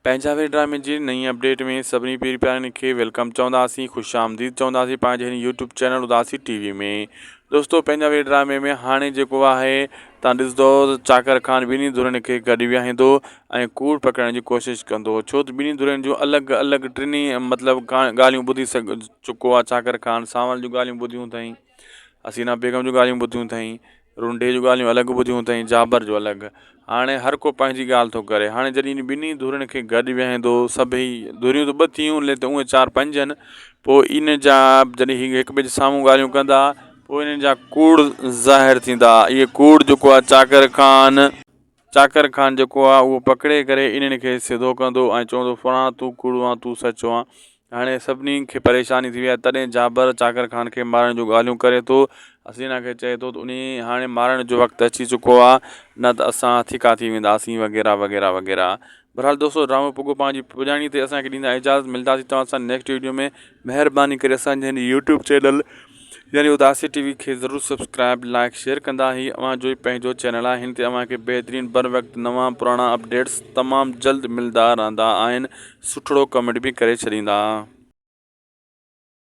पंजाबी ड्रामे जी नई अपडेट में सभी पीर प्यारनि खे वेलकम चवंदासीं, खुश आमदीद चवंदासीं पंहिंजे हिन यूट्यूब चैनल उदासी टीवी में। दोस्तों, पंजाबी ड्रामे में हाणे जेको आहे तव्हां ॾिसंदो चाकर खान ॿिन्ही धुरनि खे गॾु विहाईंदो ऐं कूड़ पकड़ण जी कोशिशि कंदो, छो त ॿिन्ही धुरनि जूं अलॻि अलॻि टिनी मतिलबु ॻाल्हियूं ॿुधी चुको आहे। चाकर खान सांवल जूं ॻाल्हियूं ॿुधियूं अथई, हसीना बेगम जूं ॻाल्हियूं ॿुधियूं अथई, रुंडे जूं ॻाल्हियूं अलॻि ॿुधियूं अथई, जाबर जो अलॻि। हाणे हर को पंहिंजी ॻाल्हि थो करे। हाणे जॾहिं ॿिन्ही धुरनि खे गॾु विहाईंदो, सभई धुरियूं त ॿ थियूं ले त उहे 4-5 आहिनि, पोइ इन जा जॾहिं हिक ॿिए जे साम्हूं ॻाल्हियूं कंदा पोइ इन्हनि जा कूड़ ज़ाहिर थींदा। इहे कूड़ जेको आहे चाकर खान जेको आहे उहो पकिड़े करे इन्हनि खे सिधो कंदो ऐं चवंदो फलाणा तूं कूड़ो आहे, तूं सचो आहे। हाणे सभिनी खे परेशानी थी वई आहे, तॾहिं जाबर चाकर खान खे मारण जूं ॻाल्हियूं करे थो। हसीना खे चए थो त उन हाणे मारण जो वक़्तु अची चुको आहे, न त असां थिका थी वेंदासीं वग़ैरह वग़ैरह वग़ैरह। बहरहाल दोस्तों, ड्रामो पुॻो पंहिंजी पुॼाणी ते असांखे ॾींदा इजाज़त। मिलंदासीं तव्हां सां नेक्स्ट वीडियो में। महिरबानी करे असांजे हिन यूट्यूब चैनल यानी उदासी टीवी खे ज़रूरु सब्सक्राइब, लाइक, शेयर कंदा। ही अव्हांजो पंहिंजो चैनल आहे, हिन ते अव्हांखे बहितरीनु बर वक़्तु नवां पुराणा अपडेट्स तमामु जल्द मिलंदा रहंदा आहिनि। सुठो कमेंट बि करे छॾींदा।